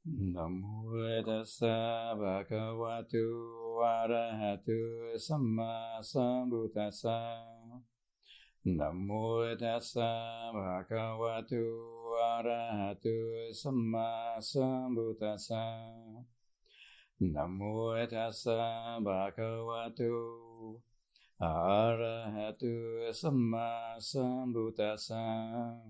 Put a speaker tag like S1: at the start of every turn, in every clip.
S1: Namo tassa bhagavato arahato samma sambuddhassa. Namo tassa bhagavato arahato samma sambuddhassa. Namo tassa bhagavato arahato samma sambuddhassa.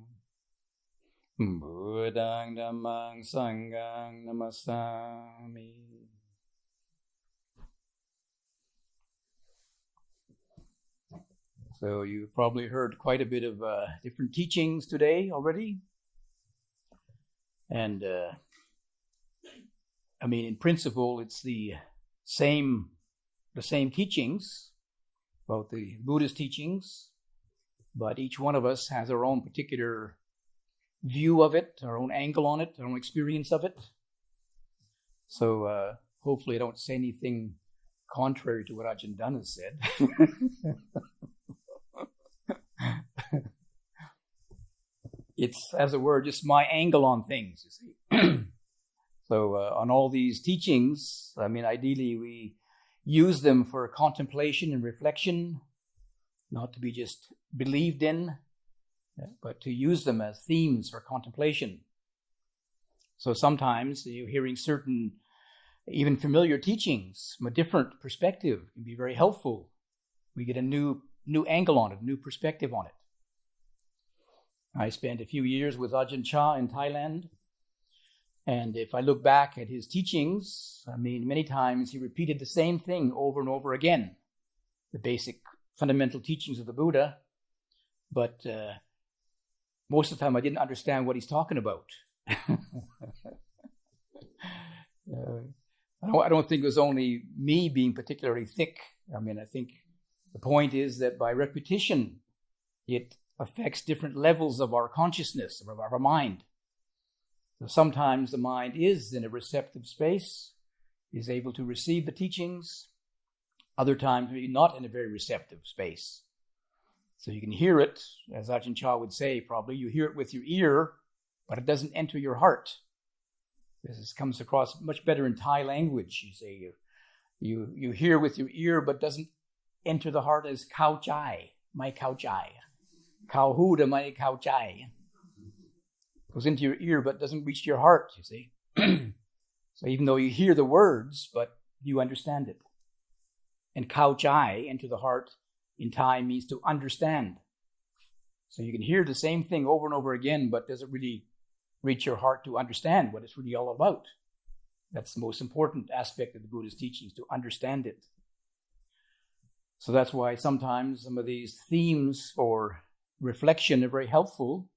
S1: Buddhang Dhammang Sanghang Namasami. So you probably heard quite a bit of different teachings today already. And in principle, it's the same teachings, both the Buddhist teachings, but each one of us has our own particular view of it, our own angle on it, our own experience of it. So hopefully I don't say anything contrary to what Ajahn Chah has said. It's, as it were, just my angle on things, you see. So on all these teachings, ideally we use them for contemplation and reflection, not to be just believed in, but to use them as themes for contemplation. So sometimes hearing certain, even familiar teachings from a different perspective can be very helpful. We get a new angle on it, a new perspective on it. I spent a few years with Ajahn Chah in Thailand, and if I look back at his teachings, many times he repeated the same thing over and over again, the basic fundamental teachings of the Buddha, but most of the time I didn't understand what he's talking about. I don't think it was only me being particularly thick. I think the point is that by repetition, it affects different levels of our consciousness, of our mind. So sometimes the mind is in a receptive space, is able to receive the teachings. Other times maybe not in a very receptive space. So you can hear it, as Ajahn Chah would say, probably, you hear it with your ear, but it doesn't enter your heart. This comes across much better in Thai language. You say you hear with your ear, but doesn't enter the heart as khao chai, mai khao chai. Khao hu da mai khao chai. Goes into your ear, but doesn't reach your heart, you see. So even though you hear the words, but you understand it. And khao chai, enter the heart, in Thai means to understand. So you can hear the same thing over and over again, but does it really reach your heart to understand what it's really all about? That's the most important aspect of the Buddhist teachings, to understand it. So that's why sometimes some of these themes for reflection are very helpful,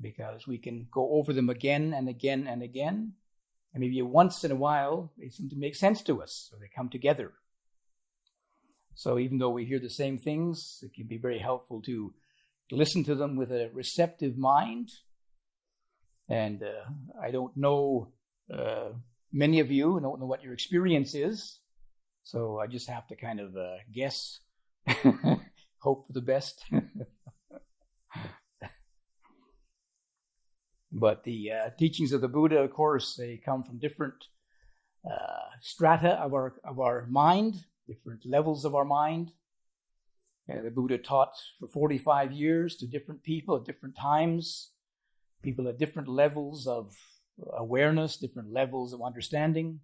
S1: because we can go over them again and again and again. And maybe once in a while, they seem to make sense to us, or they come together. So even though we hear the same things, it can be very helpful to listen to them with a receptive mind. And I don't know many of you, I don't know what your experience is. So I just have to kind of guess, hope for the best. But the teachings of the Buddha, of course, they come from different strata of our mind, different levels of our mind. The Buddha taught for 45 years to different people at different times, people at different levels of awareness, different levels of understanding.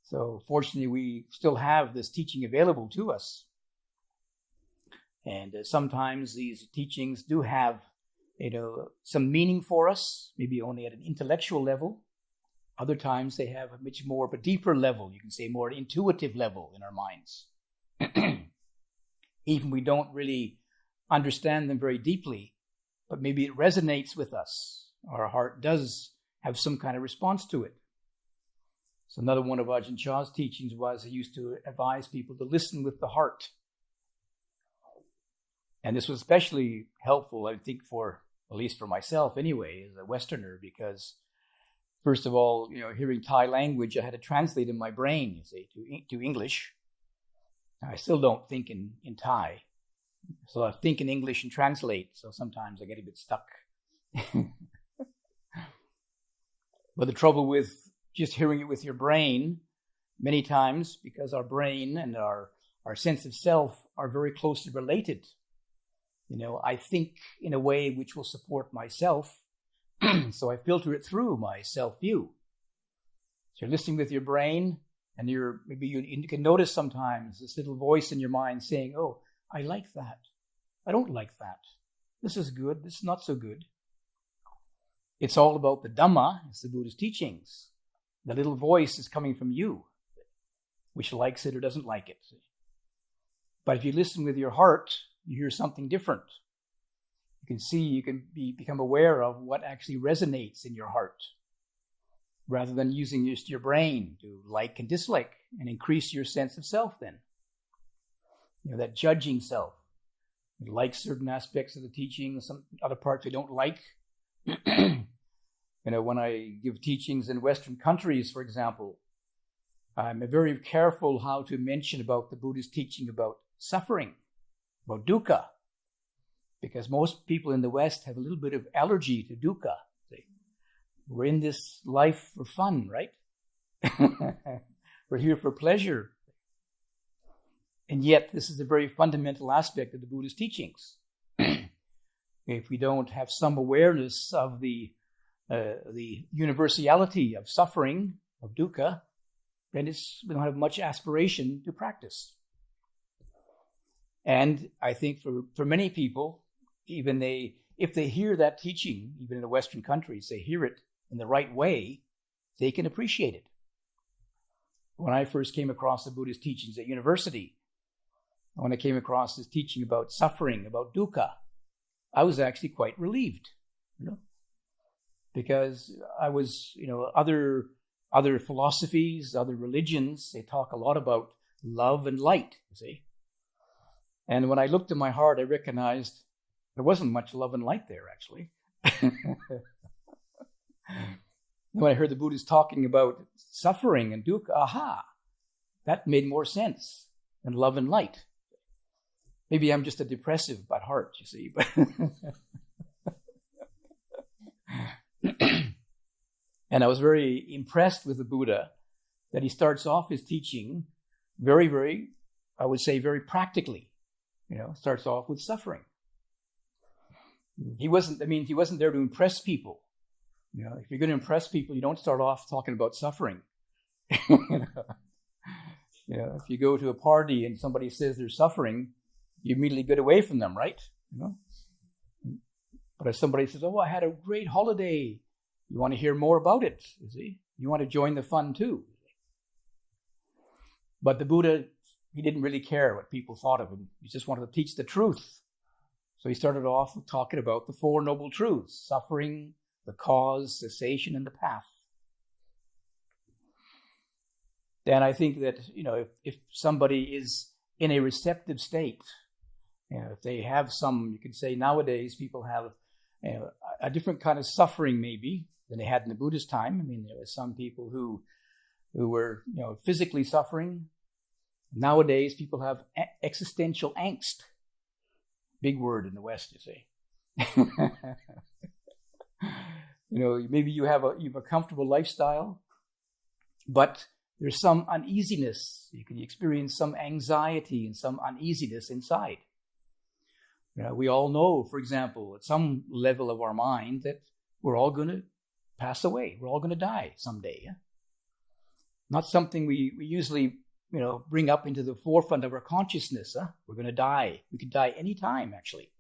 S1: So fortunately, we still have this teaching available to us. And sometimes these teachings do have, some meaning for us, maybe only at an intellectual level. Other times they have a much more of a deeper level, you can say more intuitive level in our minds. Even we don't really understand them very deeply, but maybe it resonates with us. Our heart does have some kind of response to it. So another one of Ajahn Chah's teachings was he used to advise people to listen with the heart. And this was especially helpful, I think, at least for myself anyway, as a Westerner, because first of all, hearing Thai language, I had to translate in my brain, to English. I still don't think in Thai. So I think in English and translate. So sometimes I get a bit stuck. But the trouble with just hearing it with your brain, many times, because our brain and our sense of self are very closely related. I think in a way which will support myself, so I filter it through my self-view. So you're listening with your brain, and maybe you can notice sometimes this little voice in your mind saying, oh, I like that. I don't like that. This is good. This is not so good. It's all about the Dhamma. It's the Buddhist teachings. The little voice is coming from you, which likes it or doesn't like it. But if you listen with your heart, you hear something different. You can become aware of what actually resonates in your heart, rather than using just your brain to like and dislike and increase your sense of self then. That judging self. You like certain aspects of the teaching, some other parts you don't like. When I give teachings in Western countries, for example, I'm very careful how to mention about the Buddhist teaching about suffering, about dukkha, because most people in the West have a little bit of allergy to dukkha. We're in this life for fun, right? We're here for pleasure. And yet, this is a very fundamental aspect of the Buddhist teachings. If we don't have some awareness of the universality of suffering, of dukkha, then we don't have much aspiration to practice. And I think for many people, if they hear that teaching, even in the Western countries, they hear it in the right way, they can appreciate it. When I first came across the Buddhist teachings at university, when I came across this teaching about suffering, about dukkha, I was actually quite relieved, because I was, other philosophies, other religions, they talk a lot about love and light, you see. And when I looked at my heart, I recognized there wasn't much love and light there, actually. When I heard the Buddhists talking about suffering and dukkha, that made more sense than love and light. Maybe I'm just a depressive at heart, you see. And I was very impressed with the Buddha that he starts off his teaching very, very, I would say, very practically. Starts off with suffering. He wasn't there to impress people. If you're going to impress people, you don't start off talking about suffering. If you go to a party and somebody says they're suffering, you immediately get away from them, right? But if somebody says, oh, I had a great holiday, you want to hear more about it, you see? You want to join the fun too. But the Buddha, he didn't really care what people thought of him. He just wanted to teach the truth. So he started off with talking about the Four Noble Truths: suffering, the cause, cessation, and the path. Then I think that, if somebody is in a receptive state, if they have you could say nowadays people have a different kind of suffering maybe than they had in the Buddhist time. There were some people who were, physically suffering. Nowadays, people have existential angst. Big word in the West, you see. Maybe you have a comfortable lifestyle, but there's some uneasiness. You can experience some anxiety and some uneasiness inside. We all know, for example, at some level of our mind, that we're all going to pass away. We're all going to die someday. Yeah? Not something we usually bring up into the forefront of our consciousness. We're going to die. We could die any time, actually.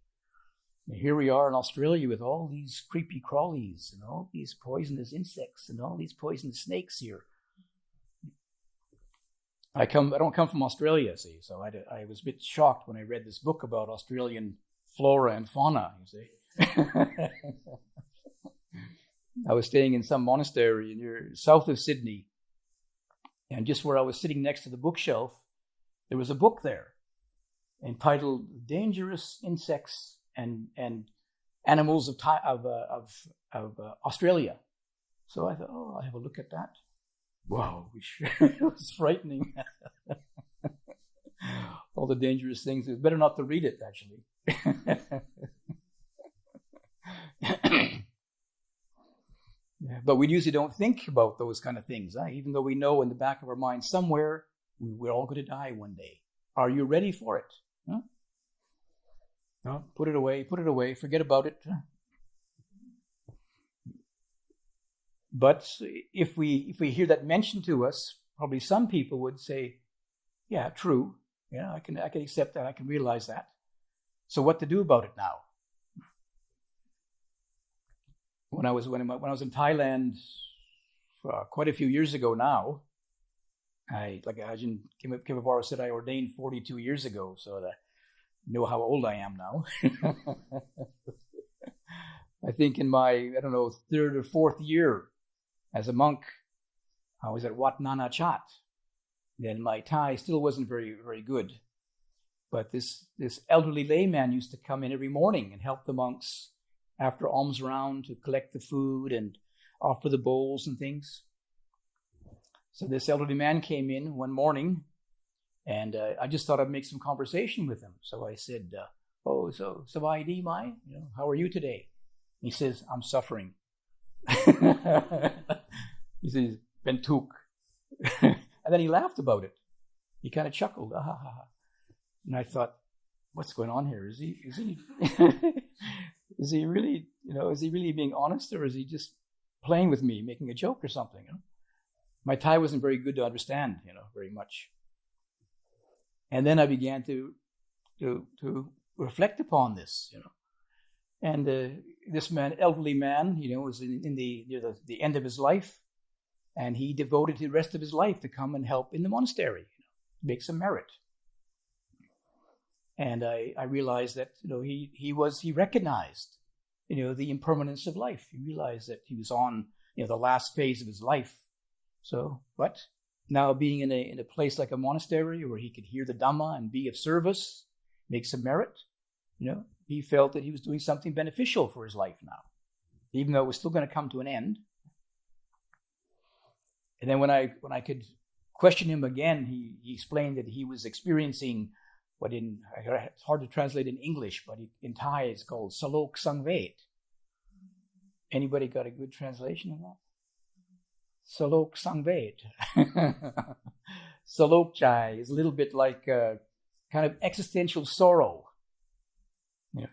S1: And here we are in Australia with all these creepy crawlies and all these poisonous insects and all these poisonous snakes here. I don't come from Australia, see, so I was a bit shocked when I read this book about Australian flora and fauna, you see. I was staying in some monastery near south of Sydney, and just where I was sitting next to the bookshelf, there was a book there entitled "Dangerous Insects and Animals of Australia." So I thought, I'll have a look at that. Wow, it was frightening. All the dangerous things. It was better not to read it, actually. But we usually don't think about those kind of things, even though we know in the back of our mind somewhere we're all going to die one day. Are you ready for it? Huh? No, put it away, forget about it. But if we hear that mentioned to us, probably some people would say, yeah, true. Yeah, I can accept that. I can realize that. So what to do about it now? When I was in Thailand quite a few years ago now, like Ajahn Tiradhammo said, I ordained 42 years ago, so I know how old I am now. I think in my, third or fourth year as a monk, I was at Wat Nong Pah. Then my Thai still wasn't very, very good. But this elderly layman used to come in every morning and help the monks after alms round to collect the food and offer the bowls and things. So this elderly man came in one morning, and I just thought I'd make some conversation with him. So I said, so Savai Di Mai, how are you today? He says, I'm suffering. He says, Bentuk. And then he laughed about it. He kind of chuckled. And I thought, what's going on here? Is he is he really being honest, or is he just playing with me, making a joke or something? My Thai wasn't very good to understand, very much. And then I began to reflect upon this, And this man, elderly man, was near the end of his life, and he devoted the rest of his life to come and help in the monastery, make some merit. And I realized that he recognized the impermanence of life. He realized that he was on the last phase of his life. So, but now being in a place like a monastery where he could hear the Dhamma and be of service, make some merit, he felt that he was doing something beneficial for his life now, even though it was still going to come to an end. And then when I could question him again, he explained that he was experiencing it's hard to translate in English, but in Thai it's called Salok Sangvet. Anybody got a good translation of that? Salok Sangvet. Salok Chai is a little bit like kind of existential sorrow.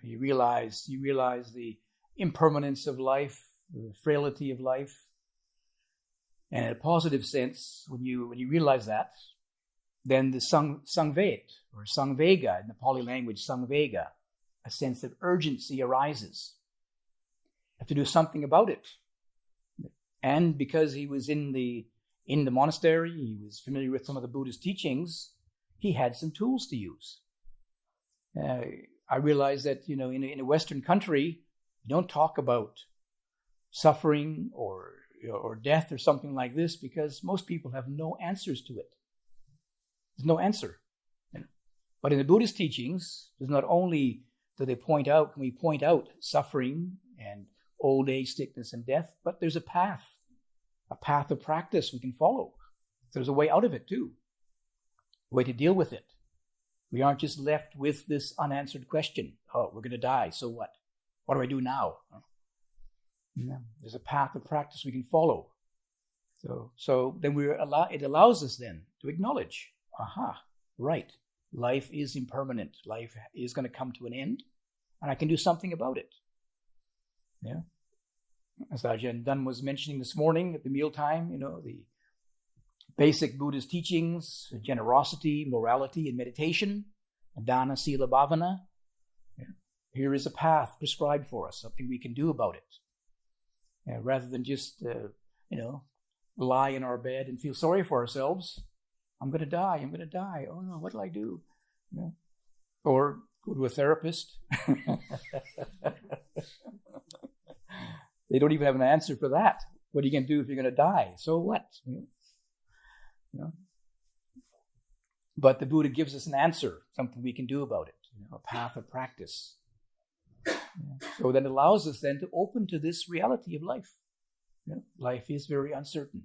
S1: You realize the impermanence of life, the frailty of life. And in a positive sense, when you realize that, then the Sangvet, or Sangvega, in the Pali language, Sangvega, a sense of urgency arises. You have to do something about it. And because he was in the monastery, he was familiar with some of the Buddhist teachings, he had some tools to use. I realized that, in a Western country, you don't talk about suffering or death or something like this because most people have no answers to it. There's no answer. But in the Buddhist teachings, there's not only do we point out suffering and old age, sickness, and death, but there's a path of practice we can follow. There's a way out of it too, a way to deal with it. We aren't just left with this unanswered question. Oh, we're going to die, so what? What do I do now? There's a path of practice we can follow. So then it allows us then to acknowledge, right, life is impermanent. Life is going to come to an end, and I can do something about it. Yeah. As Ajahn Tiradhammo was mentioning this morning at the mealtime, the basic Buddhist teachings, generosity, morality, and meditation, dana, sila, bhavana. Yeah. Here is a path prescribed for us, something we can do about it. Rather than just, lie in our bed and feel sorry for ourselves. I'm going to die. Oh no, what do I do? Or go to a therapist. They don't even have an answer for that. What are you going to do if you're going to die? So what? But the Buddha gives us an answer, something we can do about it, a path of practice. So that allows us then to open to this reality of life. Life is very uncertain.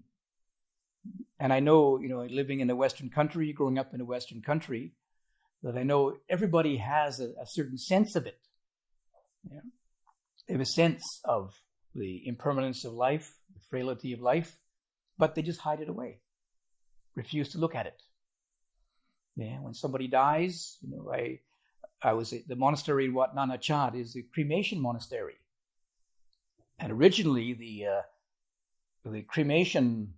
S1: And I know, living in a Western country, growing up in a Western country, that I know everybody has a certain sense of it. They have a sense of the impermanence of life, the frailty of life, but they just hide it away, refuse to look at it. Yeah, when somebody dies, I was at the monastery in Wat Nong Pah is a cremation monastery, and originally the cremation,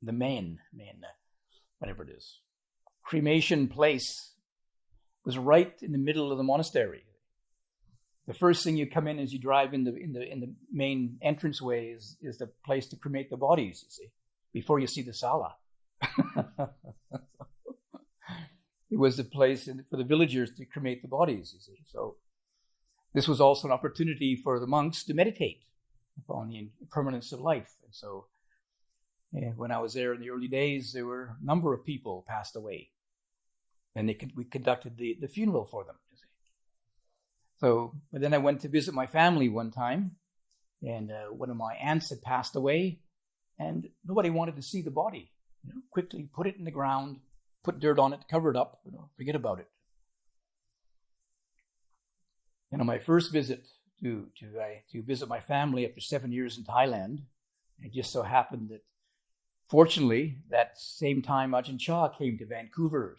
S1: the main, whatever it is, cremation place was right in the middle of the monastery. The first thing you come in as you drive in the main entranceway is the place to cremate the bodies, you see, before you see the sala. It was the place for the villagers to cremate the bodies, you see. So this was also an opportunity for the monks to meditate upon the impermanence of life. And so when I was there in the early days, there were a number of people passed away. And we conducted the funeral for them, you see. So, but then I went to visit my family one time, and one of my aunts had passed away, and nobody wanted to see the body. Quickly put it in the ground, put dirt on it, cover it up, forget about it. And on my first visit to visit my family after 7 years in Thailand, it just so happened that, fortunately, that same time Ajahn Chah came to Vancouver,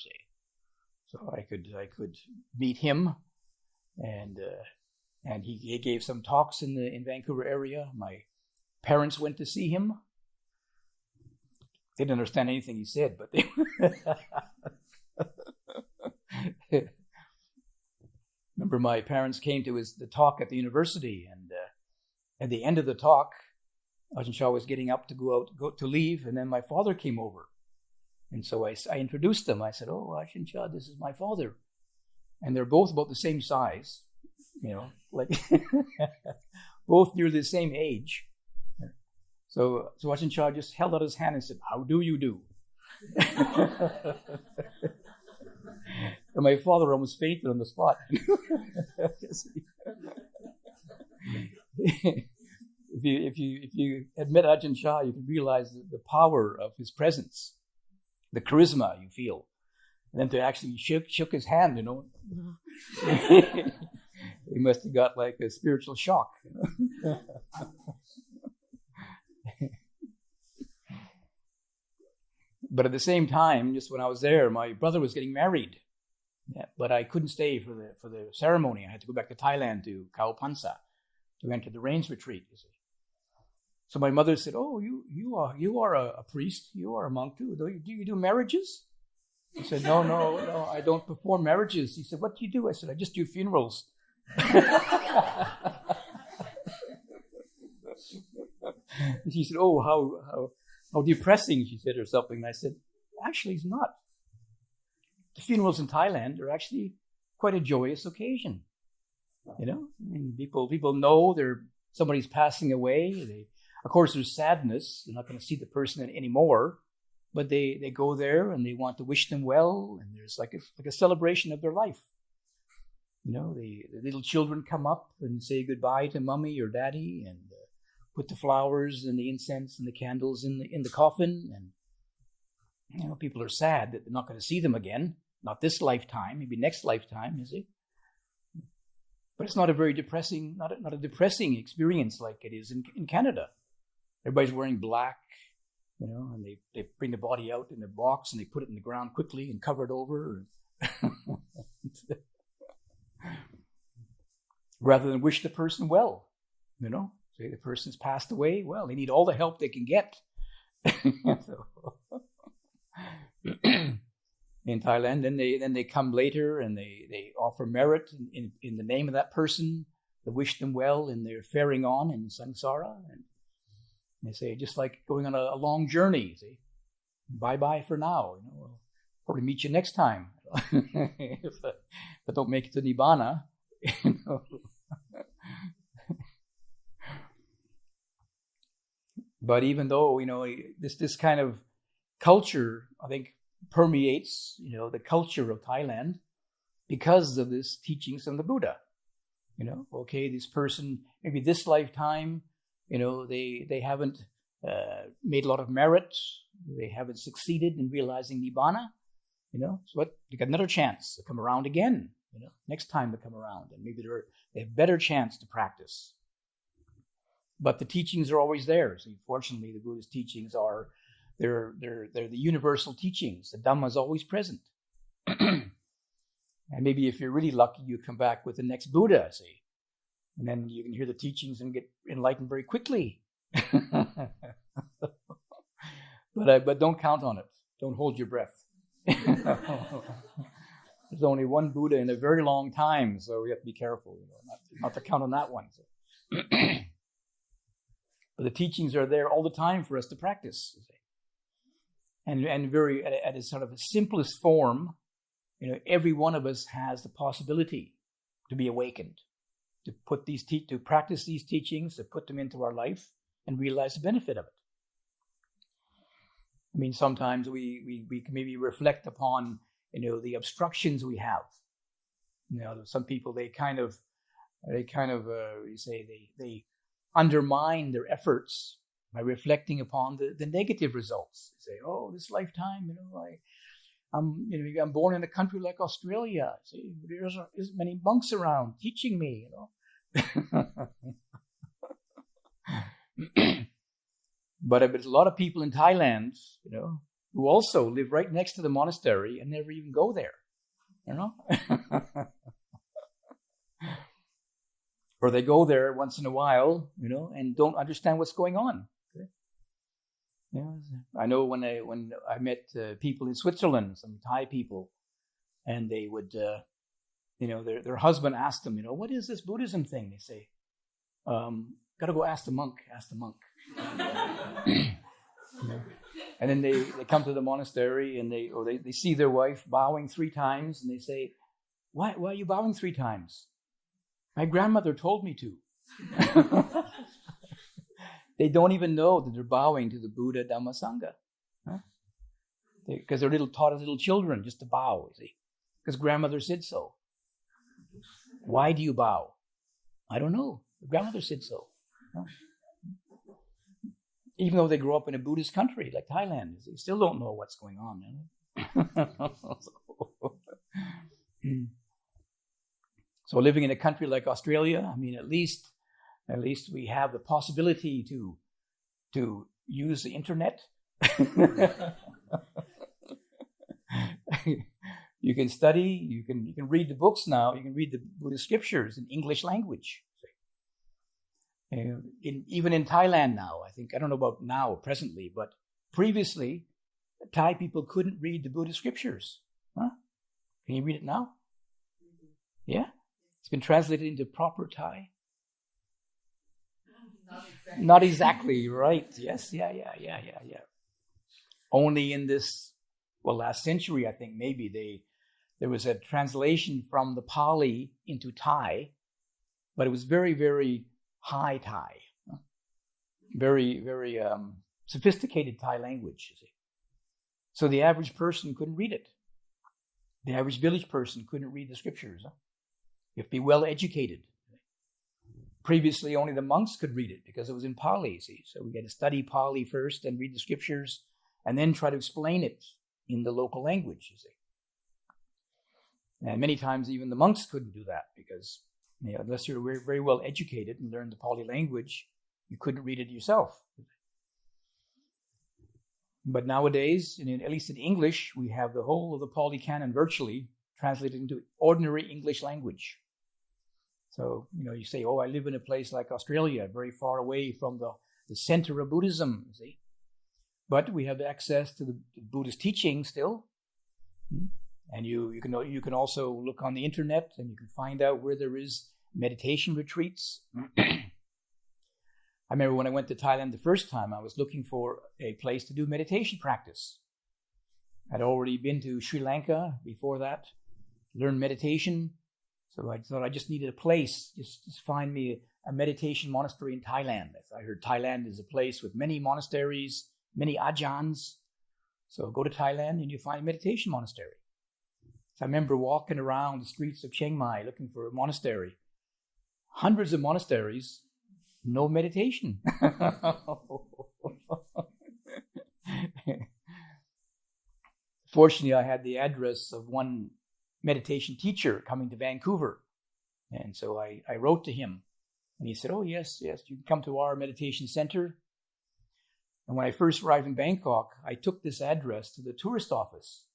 S1: so I could meet him. And he gave some talks in Vancouver area. My parents went to see him. They didn't understand anything he said, but they remember my parents came to the talk at the university, and at the end of the talk, Ajahn Chah was getting up to go to leave, and then my father came over, and so I introduced them. I said, "Oh, Ajahn Chah, this is my father." And they're both about the same size, like both near the same age. So Ajahn Chah just held out his hand and said, "How do you do?" And my father almost fainted on the spot. If you admit Ajahn Chah, you can realize the power of his presence, the charisma you feel. And then to actually shook his hand, he must have got like a spiritual shock. But at the same time, just when I was there, my brother was getting married. Yeah, but I couldn't stay for the ceremony. I had to go back to Thailand to Khao Phansa to enter the rains retreat, you see. So my mother said, "Oh, you are a priest. You are a monk too. Do you do marriages?" I said, no, I don't perform marriages. He said, "What do you do?" I said, "I just do funerals." She said, "Oh, how depressing," she said, or something. And I said, "Actually, it's not. The funerals in Thailand are actually quite a joyous occasion. People know somebody's passing away. Of course, there's sadness. They're not going to see the person anymore. But they go there and they want to wish them well, and there's like a celebration of their life. The little children come up and say goodbye to mommy or daddy, and put the flowers and the incense and the candles in the coffin. And people are sad that they're not going to see them again, not this lifetime, maybe next lifetime, is it? But it's not a very depressing, not a depressing experience like it is in Canada. Everybody's wearing black. And they bring the body out in a box and they put it in the ground quickly and cover it over. Rather than wish the person well, say the person's passed away, well, they need all the help they can get. In Thailand, then they come later and they offer merit in the name of that person, to wish them well in their faring on in samsara. And they say, just like going on a long journey, say, bye-bye for now. We'll probably meet you next time. if I don't make it to Nibbana, But even though, this kind of culture, I think, permeates, the culture of Thailand because of this teachings from the Buddha. Okay, this person, maybe this lifetime, they haven't made a lot of merit. They haven't succeeded in realizing Nibbana. So they got another chance to come around again. Next time they come around, and maybe they have better chance to practice. But the teachings are always there. So fortunately, the Buddhist teachings are they're the universal teachings. The Dhamma is always present. And maybe if you're really lucky, you come back with the next Buddha, see, and then you can hear the teachings and get enlightened very quickly. But don't count on it. Don't hold your breath. There's only one Buddha in a very long time, so we have to be careful, not to count on that one. So. But the teachings are there all the time for us to practice, and very at a sort of a simplest form. Every one of us has the possibility to be awakened, to put to practice these teachings, to put them into our life, and realize the benefit of it. I mean, sometimes we can maybe reflect upon the obstructions we have. Some people they undermine their efforts by reflecting upon the negative results. They say, "Oh, this lifetime, I'm born in a country like Australia. See, there isn't many monks around teaching me, But there's a lot of people in Thailand, who also live right next to the monastery and never even go there, Or they go there once in a while, and don't understand what's going on. I know when I met people in Switzerland, some Thai people, and they would, their husband asked them, "What is this Buddhism thing?" They say, "Got to go ask the monk. Ask the monk." And then they come to the monastery and they see their wife bowing 3 times, and they say, "Why are you bowing 3 times?" "My grandmother told me to." They don't even know that they're bowing to the Buddha, Dhamma, Sangha. Because they're taught as little children just to bow, see? Because grandmother said so. Why do you bow? I don't know. The grandmother said so. Even though they grew up in a Buddhist country like Thailand, they still don't know what's going on. So living in a country like Australia, I mean, at least we have the possibility to use the internet. You can study, you can read the books now, you can read the Buddhist scriptures in English language. Even in Thailand now, I don't know about now, presently, but previously, Thai people couldn't read the Buddhist scriptures. Can you read it now? Yeah? It's been translated into proper Thai. Not exactly, right. Yes, yeah. Only in this, last century, I think, maybe there was a translation from the Pali into Thai, but it was very, very high Thai. Very, very sophisticated Thai language, you see. So the average person couldn't read it. The average village person couldn't read the scriptures. You have to be well educated. Previously, only the monks could read it because it was in Pali, see. So we had to study Pali first and read the scriptures and then try to explain it in the local language, you see. And many times even the monks couldn't do that because unless you were very well educated and learned the Pali language, you couldn't read it yourself. But nowadays, at least in English, we have the whole of the Pali Canon virtually translated into ordinary English language. So, you say, I live in a place like Australia, very far away from the center of Buddhism, see? But we have access to the Buddhist teaching still. And you can also look on the internet and you can find out where there is meditation retreats. I remember when I went to Thailand the first time, I was looking for a place to do meditation practice. I'd already been to Sri Lanka before that, learned meditation. So I thought I just needed a place, just find me a meditation monastery in Thailand. I heard Thailand is a place with many monasteries, many ajahns. So go to Thailand and you find a meditation monastery. So I remember walking around the streets of Chiang Mai looking for a monastery. Hundreds of monasteries, no meditation. Fortunately, I had the address of one meditation teacher coming to Vancouver. And so I wrote to him And he said, oh, yes, you can come to our meditation center. And when I first arrived in Bangkok, I took this address to the tourist office.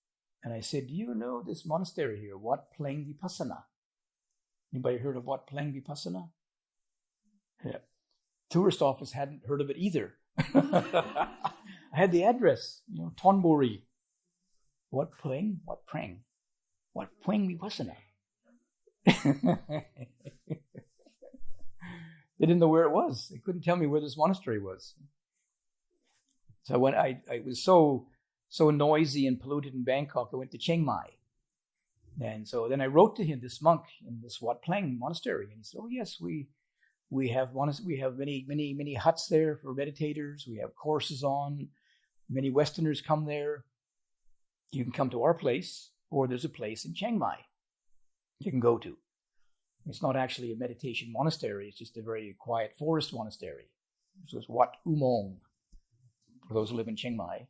S1: And I said, do you know this monastery here, Wat Nong Pah? Anybody heard of Wat Nong Pah? Yeah. Tourist office hadn't heard of it either. I had the address, Thonburi. Wat Prang? Wat Nong Pah? They didn't know where it was. They couldn't tell me where this monastery was. So when I was so noisy and polluted in Bangkok, I went to Chiang Mai. And so then I wrote to him, this monk in this Wat Nong monastery, and he said, oh yes, we have many huts there for meditators. We have courses on. Many Westerners come there. You can come to our place, or there's a place in Chiang Mai you can go to. It's not actually a meditation monastery. It's just a very quiet forest monastery. So it's Wat Umong, for those who live in Chiang Mai.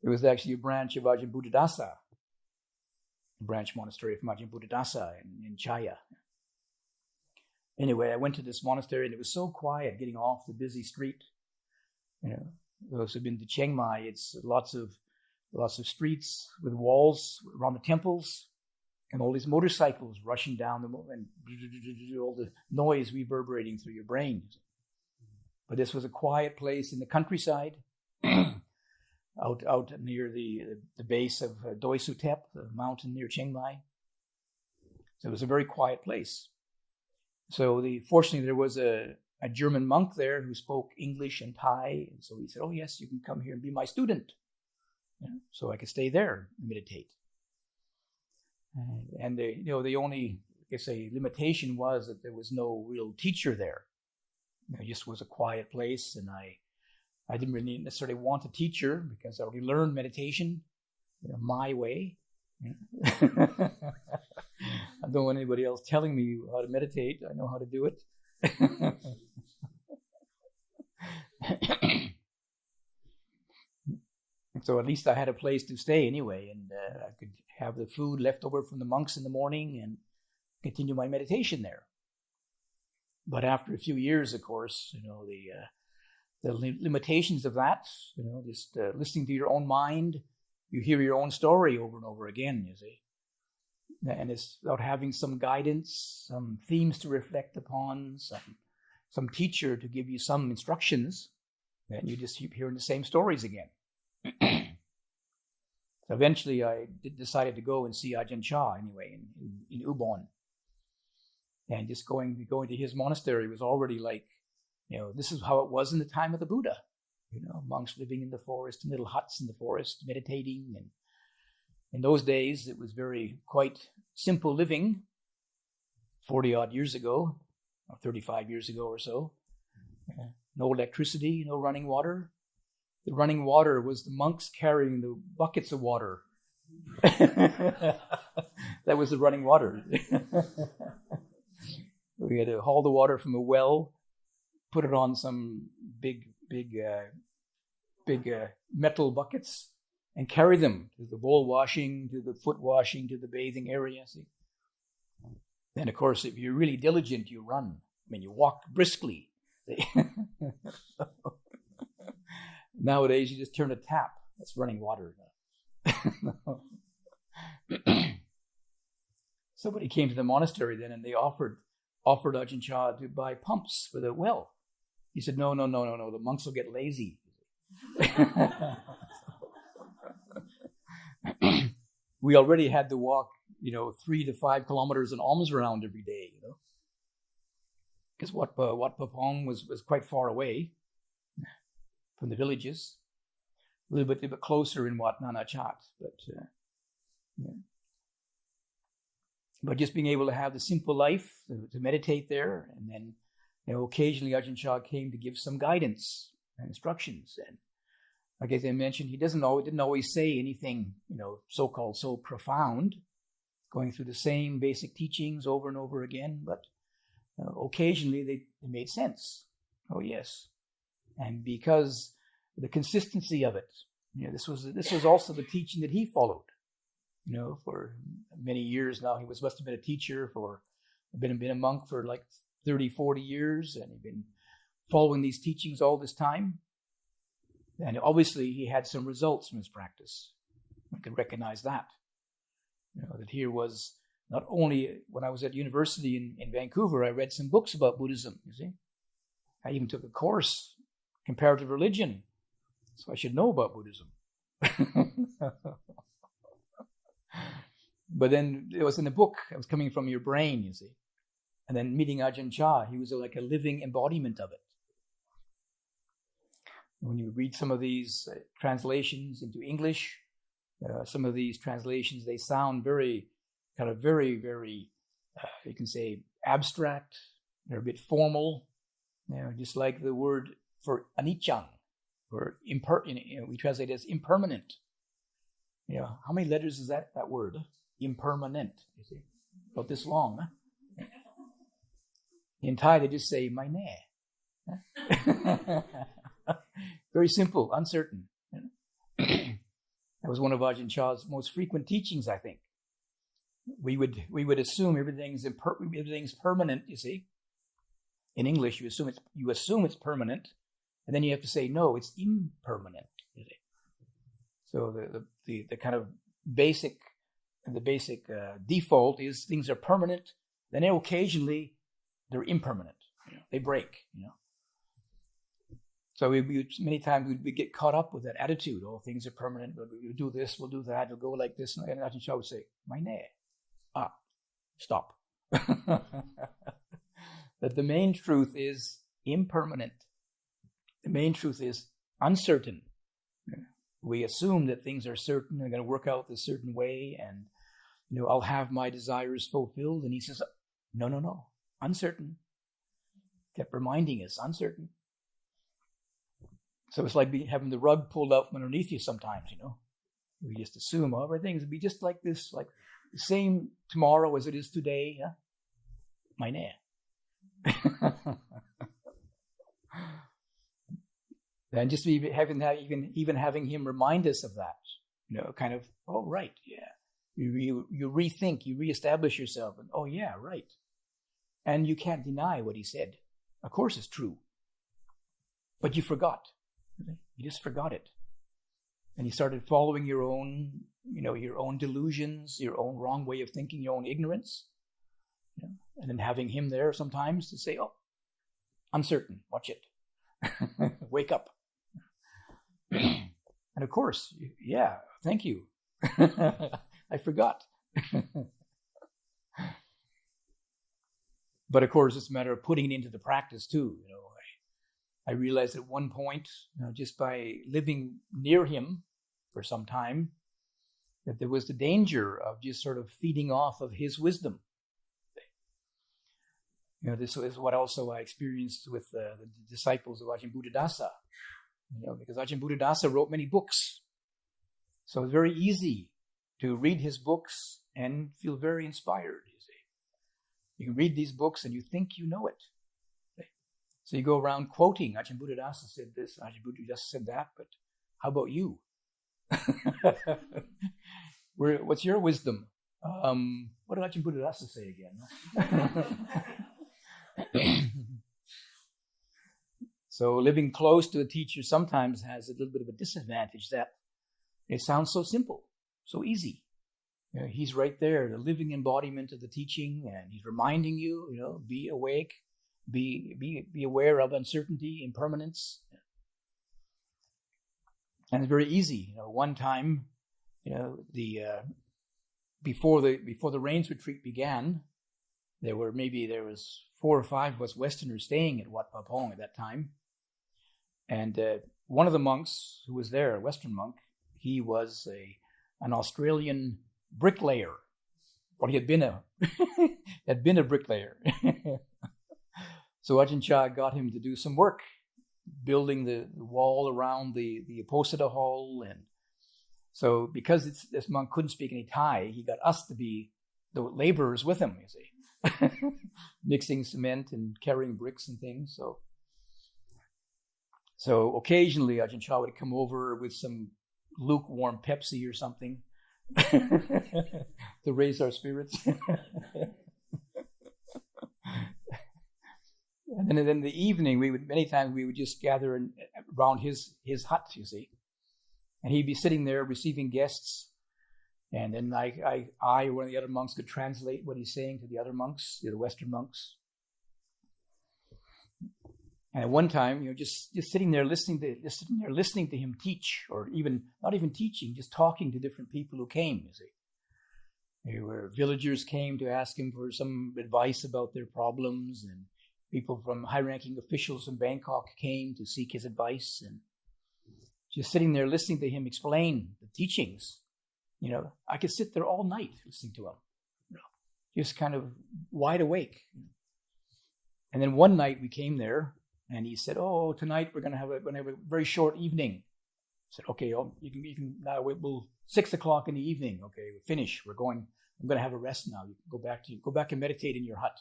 S1: It was actually a branch of Ajahn Buddhadasa, a branch monastery from Ajahn Buddhadasa in Chaya. Anyway, I went to this monastery, and it was so quiet getting off the busy street. Those who've been to Chiang Mai, it's lots of streets with walls around the temples, and all these motorcycles rushing down and all the noise reverberating through your brain. But this was a quiet place in the countryside, out near the base of Doi Sutep, the mountain near Chiang Mai. So it was a very quiet place. So fortunately there was a German monk there who spoke English and Thai, and so he said, oh yes, you can come here and be my student. So I could stay there and meditate. And the only, limitation was that there was no real teacher there. It just was a quiet place, and I didn't really necessarily want a teacher because I already learned meditation my way. I don't want anybody else telling me how to meditate. I know how to do it. So at least I had a place to stay anyway, and I could have the food left over from the monks in the morning and continue my meditation there. But after a few years, of course, the limitations of that, just listening to your own mind, you hear your own story over and over again, you see. And it's about having some guidance, some themes to reflect upon, some teacher to give you some instructions, and you just keep hearing the same stories again. So eventually I decided to go and see Ajahn Chah anyway in Ubon. And just going to his monastery was already like, this is how it was in the time of the Buddha. Monks living in the forest, in little huts in the forest, meditating. And in those days, it was quite simple living, 40-odd years ago, or 35 years ago or so. No electricity, no running water. The running water was the monks carrying the buckets of water. That was the running water. We had to haul the water from a well, put it on some big metal buckets, and carry them to the bowl washing, to the foot washing, to the bathing area. See? Then, of course, if you're really diligent, you run. You walk briskly. Nowadays, you just turn a tap. That's running water. Somebody came to the monastery then, and they offered Ajahn Chah to buy pumps for the well. He said, no, the monks will get lazy. We already had to walk, 3 to 5 kilometers in alms round every day, because Wat Pah Pong was quite far away from the villages, a little bit closer in Wat Nong Pah, but just being able to have the simple life, to meditate there, and then occasionally Ajahn Chah came to give some guidance and instructions. And like I mentioned, he didn't always say anything, so-called so profound, going through the same basic teachings over and over again, but occasionally they made sense. Oh yes. And because the consistency of it, this was also the teaching that he followed. For many years now, he must have been a teacher for I've been a monk for like 30, 40 years, and he'd been following these teachings all this time. And obviously he had some results from his practice. One could recognize that. That here was not only when I was at university in Vancouver, I read some books about Buddhism, you see. I even took a course, comparative religion, so I should know about Buddhism. But then it was in a book, it was coming from your brain, you see. And then meeting Ajahn Chah, he was like a living embodiment of it. When you read some of these translations into English, some of these translations, they sound very, you can say, abstract. They're a bit formal, just like the word for anicca, or we translate it as impermanent. How many letters is that word? Impermanent, you see, about this long. Huh? In Thai, they just say "my ne." Very simple, uncertain. That was one of Ajahn Chah's most frequent teachings, I think. We would assume everything's permanent. You see, in English, you assume it's permanent, and then you have to say no, it's impermanent. You see? So the kind of basic default is things are permanent. Then occasionally they're impermanent. They break. So many times we get caught up with that attitude. Oh, things are permanent. We'll do this, we'll do that. It'll go like this. And Ajahn Chah would say, "My ne." Stop. That the main truth is impermanent. The main truth is uncertain. We assume that things are certain, they're going to work out this certain way, and I'll have my desires fulfilled. And he says, no, uncertain. Kept reminding us, uncertain. So it's like having the rug pulled out from underneath you sometimes, We just assume everything will be just like this, like the same tomorrow as it is today. Yeah? My ne. And just having him remind us of that, kind of, oh, right, yeah. You rethink, you reestablish yourself, and oh, yeah, right. And you can't deny what he said. Of course it's true. But you forgot. You just forgot it. And you started following your own delusions, your own wrong way of thinking, your own ignorance. And then having him there sometimes to say, oh, uncertain, watch it. Wake up. And of course, yeah, thank you. I forgot. But of course, it's a matter of putting it into the practice too. I realized at one point, just by living near him for some time, that there was the danger of just sort of feeding off of his wisdom. This is what also I experienced with the disciples of Ajahn Buddhadasa. Because Ajahn Buddhadasa wrote many books. So it's very easy to read his books and feel very inspired, you see. You can read these books and you think you know it. So you go around quoting, Ajahn Buddhadasa said this, Ajahn Buddhadasa said that, but how about you? What's your wisdom? What did Ajahn Buddhadasa say again? So living close to a teacher sometimes has a little bit of a disadvantage that it sounds so simple, so easy. He's right there, the living embodiment of the teaching, and he's reminding you, be awake, be aware of uncertainty, impermanence. And it's very easy. One time, before the Rains retreat began, there was 4 or 5 of us Westerners staying at Wat Nong Pah Pong at that time. And one of the monks who was there, a Western monk, he was an Australian bricklayer. Or he had been a bricklayer. So Ajahn Chah got him to do some work, building the wall around the Apostada Hall. And so because this monk couldn't speak any Thai, he got us to be the laborers with him, you see. Mixing cement and carrying bricks and things. So occasionally Ajahn Chah would come over with some lukewarm Pepsi or something to raise our spirits. And then in the evening, many times we would just gather around his hut, you see. And he'd be sitting there receiving guests. And then I or one of the other monks could translate what he's saying to the other monks, the Western monks. And at one time, just sitting there listening to him teach, or even not even teaching, just talking to different people who came, you see. There were villagers came to ask him for some advice about their problems, and people from high-ranking officials in Bangkok came to seek his advice, and just sitting there listening to him explain the teachings. I could sit there all night listening to him, just kind of wide awake. And then one night we came there, and he said, "Oh, tonight we're going to have a very short evening." I said, "Okay, you can now. We'll 6:00 in the evening. Okay, we finish. I'm going to have a rest now. You can go back and meditate in your hut."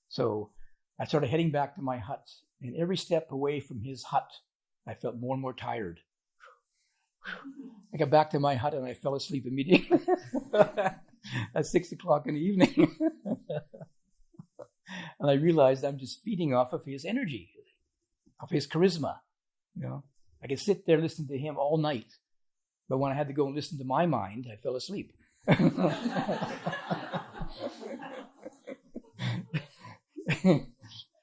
S1: So I started heading back to my hut, and every step away from his hut, I felt more and more tired. I got back to my hut and I fell asleep immediately at 6:00 in the evening. And I realized I'm just feeding off of his energy, of his charisma. I could sit there listening to him all night, but when I had to go and listen to my mind, I fell asleep.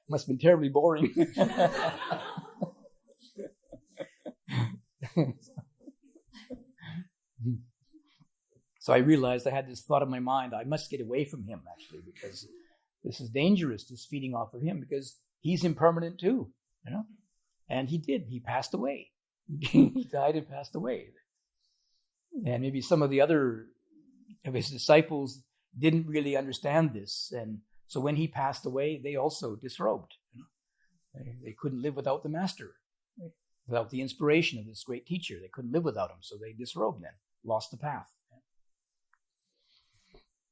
S1: Must have been terribly boring. So I realized I had this thought in my mind, I must get away from him, actually, because this is dangerous, this feeding off of him, because he's impermanent too, And he did. He passed away. He died and passed away. And maybe some of the other of his disciples didn't really understand this. And so when he passed away, they also disrobed. They couldn't live without the master, without the inspiration of this great teacher. They couldn't live without him, so they disrobed then, lost the path.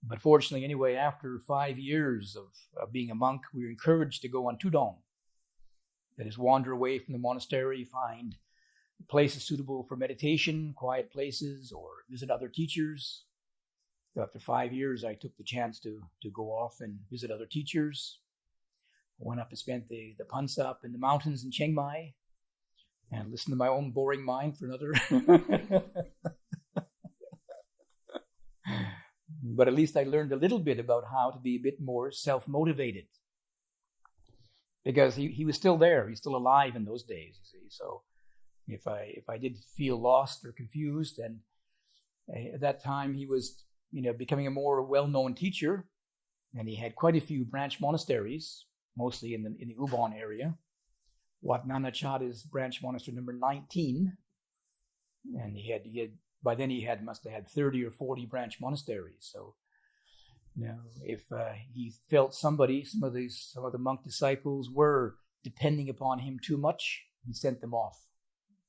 S1: But fortunately, anyway, after 5 years of being a monk, we were encouraged to go on tudong. That is, wander away from the monastery, find places suitable for meditation, quiet places, or visit other teachers. So after 5 years, I took the chance to go off and visit other teachers. I went up and spent the Pansa up in the mountains in Chiang Mai and listened to my own boring mind for another. But at least I learned a little bit about how to be a bit more self-motivated. Because he was still there. He's still alive in those days, you see. So if I did feel lost or confused, and at that time he was, becoming a more well-known teacher, and he had quite a few branch monasteries, mostly in the Ubon area. Wat Nong Pah is branch monastery number 19, and he had by then he must have had 30 or 40 branch monasteries. So, if he felt some of the monk disciples were depending upon him too much, he sent them off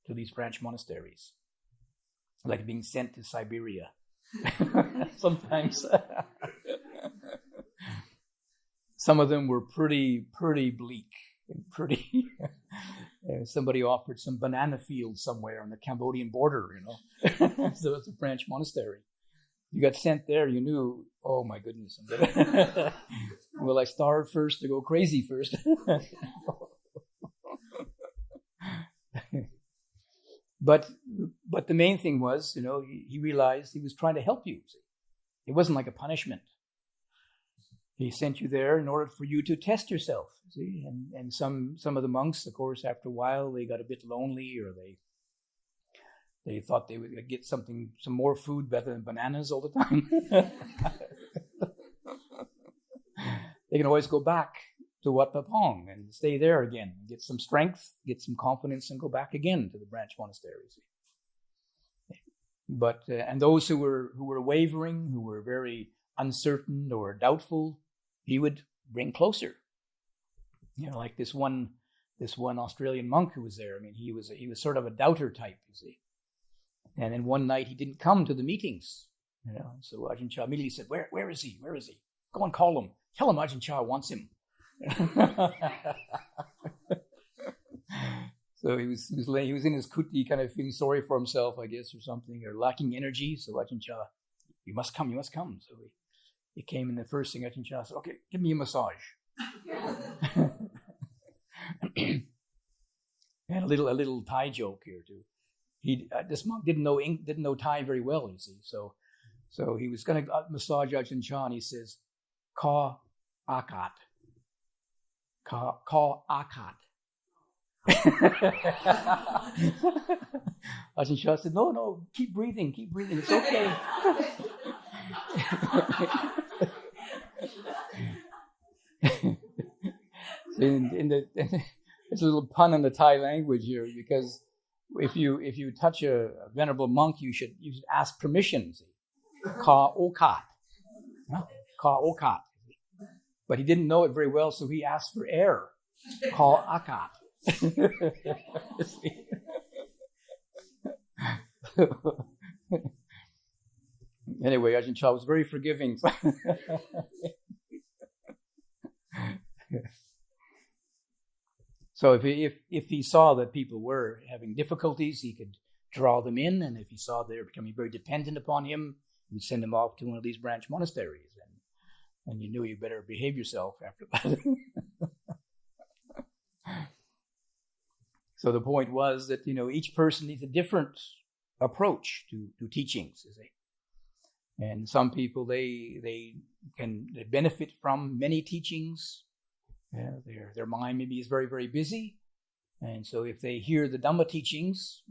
S1: to these branch monasteries, like being sent to Siberia. Sometimes some of them were pretty bleak and pretty. Somebody offered some banana fields somewhere on the Cambodian border, So it's a branch monastery. You got sent there, you knew, oh my goodness, will I starve first or go crazy first? But the main thing was, he realized he was trying to help you. See? It wasn't like a punishment. He sent you there in order for you to test yourself. See, and some of the monks, of course, after a while, they got a bit lonely, or they thought they would get some more food better than bananas all the time. They can always go back to Wat Nong Pah and stay there again, get some strength, get some confidence, and go back again to the branch monasteries. But and those who were wavering, who were very uncertain or doubtful, he would bring closer. Like this one Australian monk who was there. I mean, he was sort of a doubter type, you see. And then one night he didn't come to the meetings. So Ajahn Chah immediately said, "Where is he? Where is he? Go and call him. Tell him Ajahn Chah wants him." So he was in his kuti, kind of feeling sorry for himself, I guess, or something, or lacking energy. So Ajahn Chah, you must come. So he came, and the first thing Ajahn Chah said, "Okay, give me a massage." And a little Thai joke here too. This monk didn't know Thai very well, you see. So he was going to massage Ajahn Chah, and he says, "Ka akat, ka akat." Ajahn Chah said, "No, keep breathing. It's okay." It's a little pun on the Thai language here, because if you touch a venerable monk, you should ask permission. See? Ka okat, ka okat. But he didn't know it very well, so he asked for air. Ka akat. Anyway, Ajahn Chah was very forgiving. So if he saw that people were having difficulties, he could draw them in, and if he saw they were becoming very dependent upon him, he would send them off to one of these branch monasteries, and you knew you better behave yourself after that. So the point was that each person needs a different approach to teachings, you see. And some people they benefit from many teachings. Their mind maybe is very, very busy, and so if they hear the Dhamma teachings,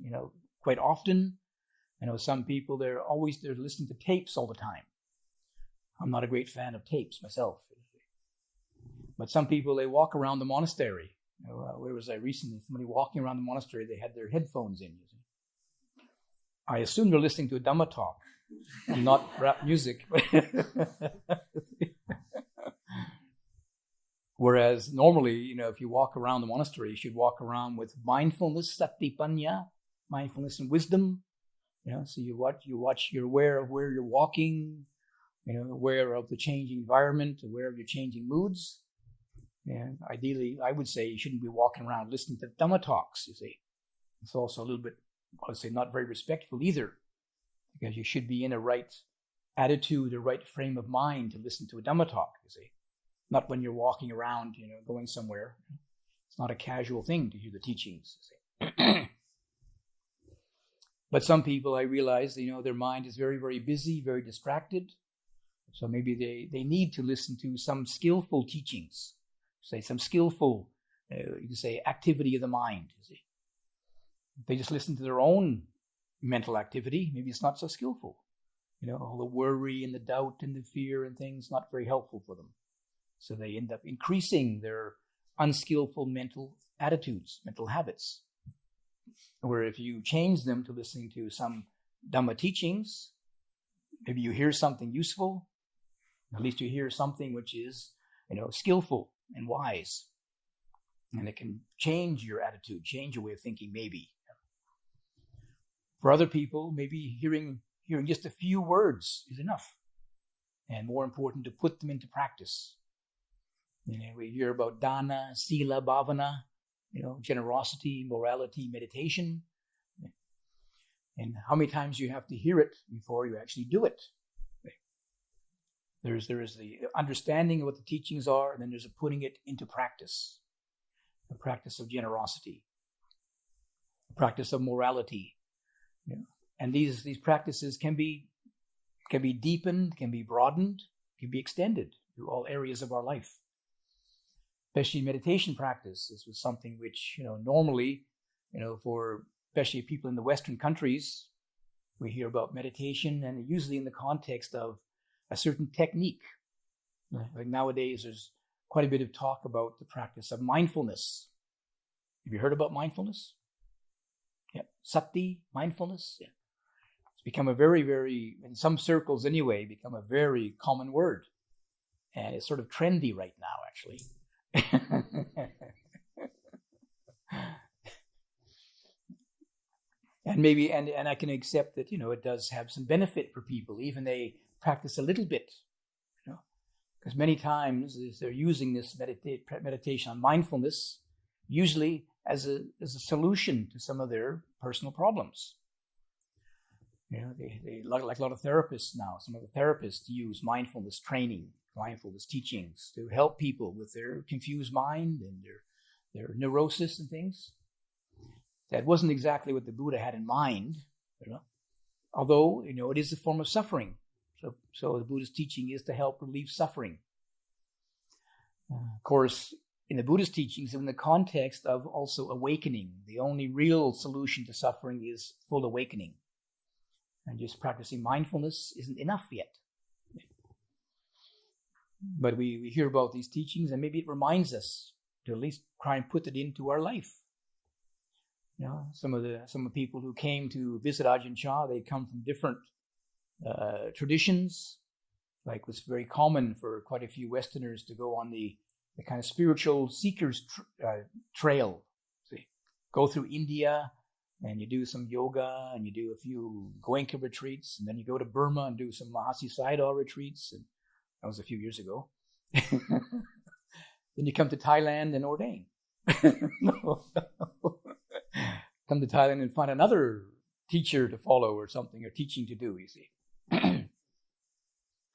S1: quite often, some people they're listening to tapes all the time. I'm not a great fan of tapes myself, but some people they walk around the monastery. Where was I recently? Somebody walking around the monastery, they had their headphones in. You see. I assume they're listening to a Dhamma talk and not rap music. Whereas normally, if you walk around the monastery, you should walk around with mindfulness, sati panya, mindfulness and wisdom. So you're aware of where you're walking, aware of the changing environment, aware of your changing moods. And ideally, I would say you shouldn't be walking around listening to Dhamma talks, you see. It's also a little bit, I would say, not very respectful either, because you should be in a right attitude, a right frame of mind to listen to a Dhamma talk, you see. Not when you're walking around, going somewhere. It's not a casual thing to hear the teachings, you see. But some people, I realize, their mind is very, very busy, very distracted. So maybe they need to listen to some skillful teachings. Say some skillful, you can say, activity of the mind. You see, if they just listen to their own mental activity, maybe it's not so skillful. All the worry and the doubt and the fear and things, not very helpful for them. So they end up increasing their unskillful mental attitudes, mental habits. Where if you change them to listening to some Dhamma teachings, maybe you hear something useful, at least you hear something which is, skillful and wise. And it can change your attitude, change your way of thinking, maybe. For other people, maybe hearing just a few words is enough. And more important, to put them into practice. We hear about dana, sila, bhavana, generosity, morality, meditation. And how many times you have to hear it before you actually do it. There is the understanding of what the teachings are, and then there's a putting it into practice. The practice of generosity, the practice of morality. And these practices can be deepened, can be broadened, can be extended to all areas of our life. Especially meditation practice. This was something which, normally, for especially people in the Western countries, we hear about meditation, and usually in the context of a certain technique. Like nowadays, there's quite a bit of talk about the practice of mindfulness. Have you heard about mindfulness? Yeah, sati, mindfulness. Yeah. It's become a very, very, in some circles anyway, become a very common word. And it's sort of trendy right now, actually. And maybe, and I can accept that, it does have some benefit for people, even they practice a little bit, because many times they're using this meditation on mindfulness, usually as a solution to some of their personal problems. They like a lot of therapists now. Some of the therapists use mindfulness training mindfulness teachings to help people with their confused mind and their neurosis and things. That wasn't exactly what the Buddha had in mind, although, it is a form of suffering. So the Buddhist teaching is to help relieve suffering. Of course, in the Buddhist teachings, in the context of also awakening, the only real solution to suffering is full awakening. And just practicing mindfulness isn't enough yet. But we hear about these teachings, and maybe it reminds us to at least try and put it into our life. Some of the people who came to visit Ajahn Chah, they come from different traditions. Like it was very common for quite a few Westerners to go on the kind of spiritual seekers trail. So you go through India, and you do some yoga, and you do a few Goenka retreats, and then you go to Burma and do some Mahasi Sayadaw retreats, and that was a few years ago. Then you come to Thailand and ordain. Come to Thailand and find another teacher to follow or something, or teaching to do, you see.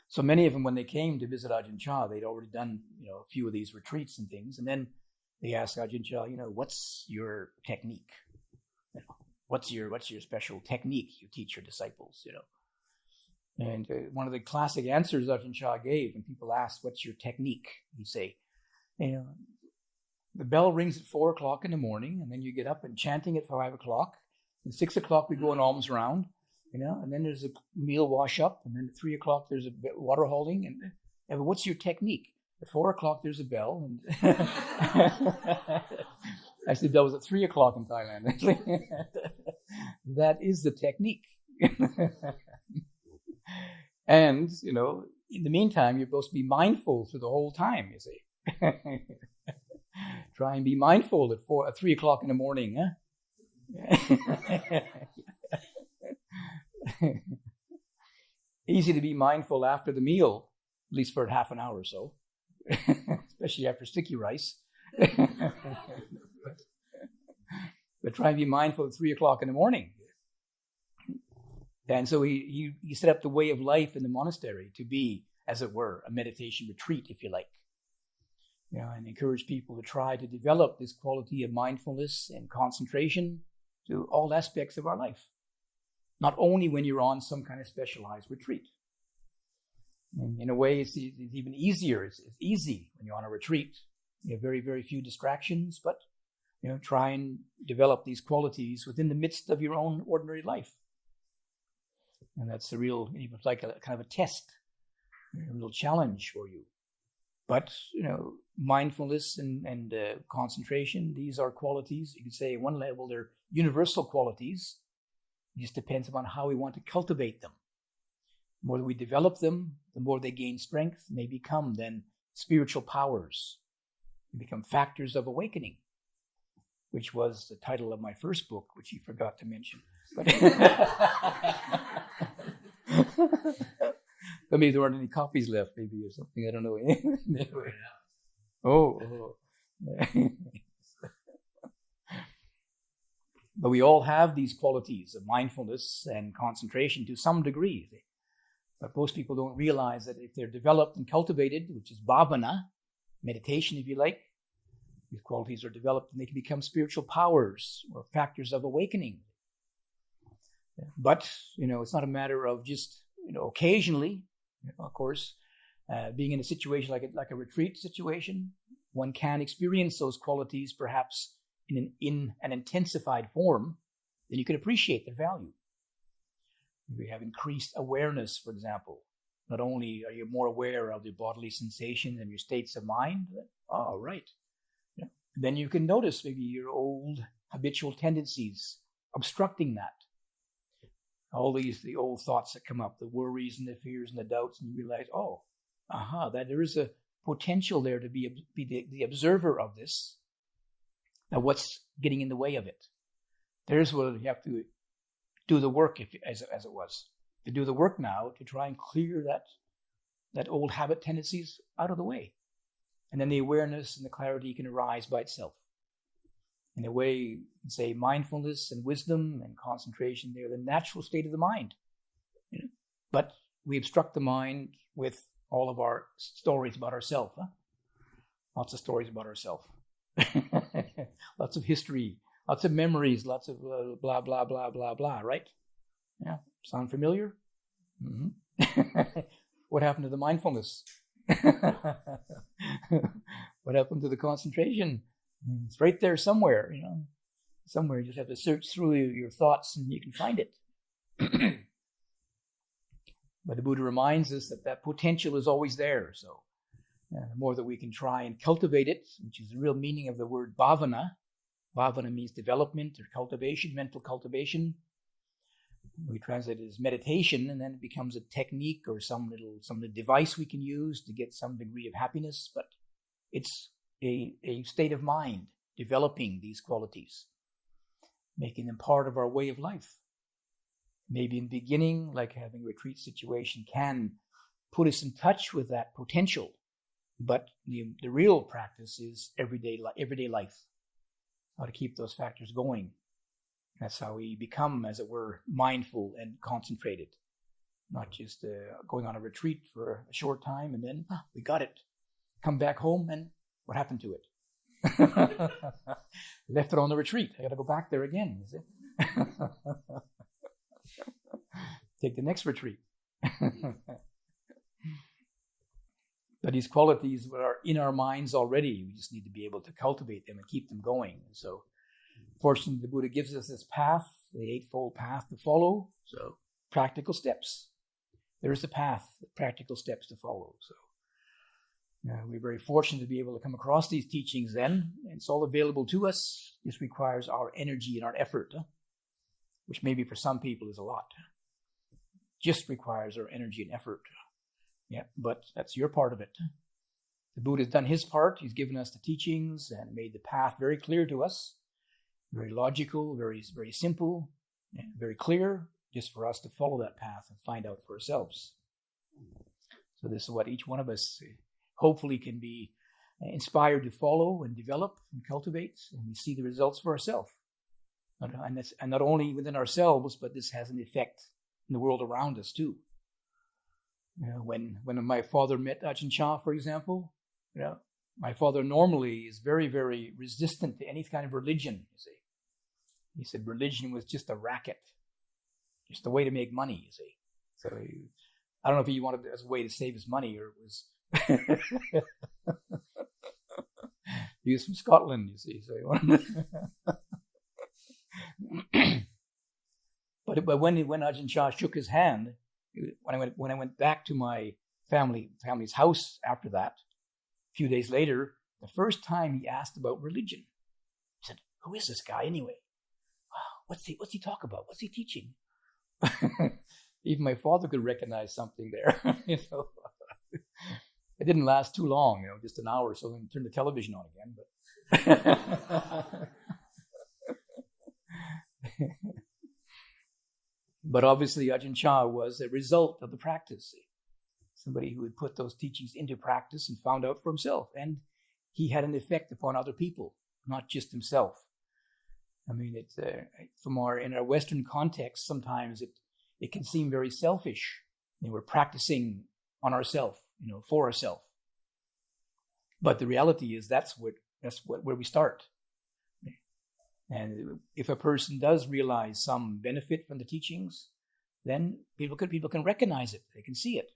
S1: So many of them, when they came to visit Ajahn Chah, they'd already done, a few of these retreats and things, and then they asked Ajahn Chah, what's your technique? What's your special technique you teach your disciples? And one of the classic answers Ajahn Chah gave when people asked, "What's your technique?" He'd say, the bell rings at 4:00 in the morning, and then you get up and chanting at 5:00. And 6:00 we go an alms round, and then there's a meal wash up, and then at 3:00 there's a water holding. And what's your technique? At 4:00 there's a bell, and actually the bell was at 3:00 in Thailand. That is the technique. And in the meantime, you're supposed to be mindful through the whole time. You see. Try and be mindful at 3:00 in the morning, huh? Easy to be mindful after the meal, at least for half an hour or so, especially after sticky rice. But try and be mindful at 3:00 in the morning. And so he set up the way of life in the monastery to be, as it were, a meditation retreat, if you like. And encourage people to try to develop this quality of mindfulness and concentration to all aspects of our life. Not only when you're on some kind of specialized retreat. And in a way, it's even easier. It's easy when you're on a retreat. You have very, very few distractions, but try and develop these qualities within the midst of your own ordinary life. And that's a real, even like a kind of a test, a real challenge for you. But, mindfulness and concentration, these are qualities, you could say at one level, they're universal qualities. It just depends upon how we want to cultivate them. The more that we develop them, the more they gain strength, and they become then spiritual powers. They become factors of awakening, which was the title of my first book, which you forgot to mention. But maybe there aren't any copies left, maybe, or something. I don't know. Anyway. Oh. But we all have these qualities of mindfulness and concentration to some degree. But most people don't realize that if they're developed and cultivated, which is bhavana, meditation, if you like, these qualities are developed and they can become spiritual powers or factors of awakening. But, it's not a matter of just, occasionally, of course, being in a situation like a retreat situation, one can experience those qualities perhaps in an intensified form, then you can appreciate their value. We have increased awareness, for example. Not only are you more aware of your bodily sensations and your states of mind, but, right. Then you can notice maybe your old habitual tendencies obstructing that. All the old thoughts that come up, the worries and the fears and the doubts, and you realize, that there is a potential there to be the observer of this. Now, what's getting in the way of it? There's where you have to do the work, as it was. To do the work now to try and clear that old habit tendencies out of the way. And then the awareness and the clarity can arise by itself. In a way, you can say mindfulness and wisdom and concentration, they're the natural state of the mind. But we obstruct the mind with all of our stories about ourselves. Huh? Lots of stories about ourselves. Lots of history, lots of memories, lots of blah, blah, blah, blah, blah, right? Yeah, sound familiar? Mm-hmm. What happened to the mindfulness? What happened to the concentration? It's right there somewhere, Somewhere. You just have to search through your thoughts and you can find it. But the Buddha reminds us that potential is always there. So the more that we can try and cultivate it, which is the real meaning of the word bhavana. Bhavana means development or cultivation, mental cultivation. We translate it as meditation, and then it becomes a technique or some little device we can use to get some degree of happiness. But it's a state of mind, developing these qualities, making them part of our way of life. Maybe in the beginning, like having a retreat situation, can put us in touch with that potential. But the real practice is everyday life, how to keep those factors going. That's how we become, as it were, mindful and concentrated, not just going on a retreat for a short time and then, we got it. Come back home and what happened to it? Left it on the retreat. I got to go back there again. Is it? Take the next retreat. But these qualities are in our minds already. We just need to be able to cultivate them and keep them going. And so, fortunately, the Buddha gives us this path, the Eightfold Path to follow. So, practical steps. There's the path, the practical steps to follow. So, we're very fortunate to be able to come across these teachings then. And it's all available to us. This requires our energy and our effort, which maybe for some people is a lot. Just requires our energy and effort. Yeah, but that's your part of it. The Buddha has done his part. He's given us the teachings and made the path very clear to us. Very logical, very, very simple, very clear, just for us to follow that path and find out for ourselves. So this is what each one of us hopefully can be inspired to follow and develop and cultivate, and we see the results for ourselves. And not only within ourselves, but this has an effect in the world around us too. When my father met Ajahn Chah, for example, my father normally is very, very resistant to any kind of religion, you see. He said religion was just a racket, just a way to make money, you see. So I don't know if he wanted it as a way to save his money or it was... He was from Scotland, you see. So he wanted... But when Ajahn Chah shook his hand, when I went back to my family's house after that, a few days later, the first time he asked about religion, he said, "Who is this guy anyway? Wow, what's he talk about? What's he teaching?" Even my father could recognize something there. It didn't last too long, just an hour or so, then turn the television on again. But obviously, Ajahn Chah was a result of the practice. Somebody who had put those teachings into practice and found out for himself. And he had an effect upon other people, not just himself. I mean, it's in our Western context, sometimes it can seem very selfish. We're practicing on ourselves, for ourselves. But the reality is that's where we start. And if a person does realize some benefit from the teachings, then people can recognize it. They can see it.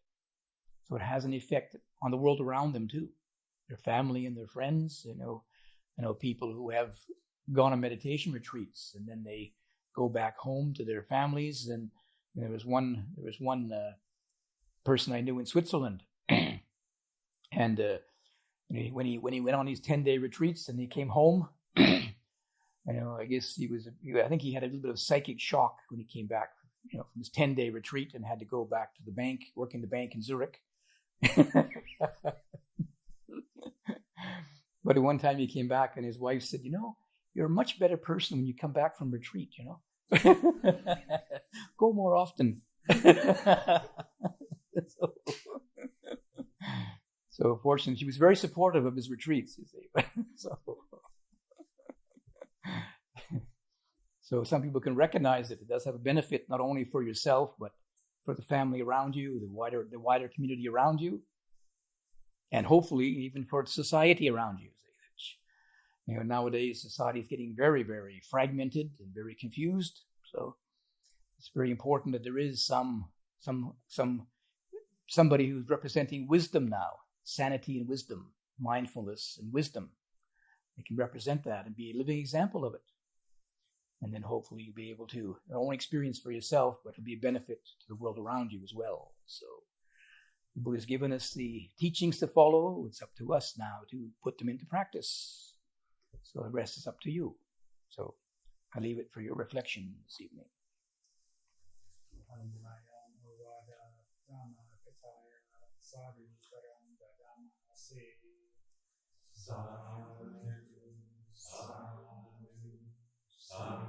S1: So it has an effect on the world around them too. Their family and their friends. I know people who have gone on meditation retreats and then they go back home to their families. And there was one person I knew in Switzerland, and when he went on these 10-day retreats and he came home. I guess I think he had a little bit of psychic shock when he came back, from his 10-day retreat and had to go back to the bank, work in the bank in Zurich. But at one time he came back and his wife said, "You're a much better person when you come back from retreat, Go more often." So fortunately, she was very supportive of his retreats, you see. So some people can recognize that it does have a benefit not only for yourself, but for the family around you, the wider community around you. and hopefully even for society around you. You know, nowadays society is getting very, very fragmented and very confused. So it's very important that there is somebody who's representing wisdom now, sanity and wisdom, mindfulness and wisdom. They can represent that and be a living example of it. And then hopefully you'll be able to not only experience for yourself, but it'll be a benefit to the world around you as well. So the Buddha has given us the teachings to follow. It's up to us now to put them into practice. So the rest is up to you. So I leave it for your reflection this evening.
S2: Sadhu,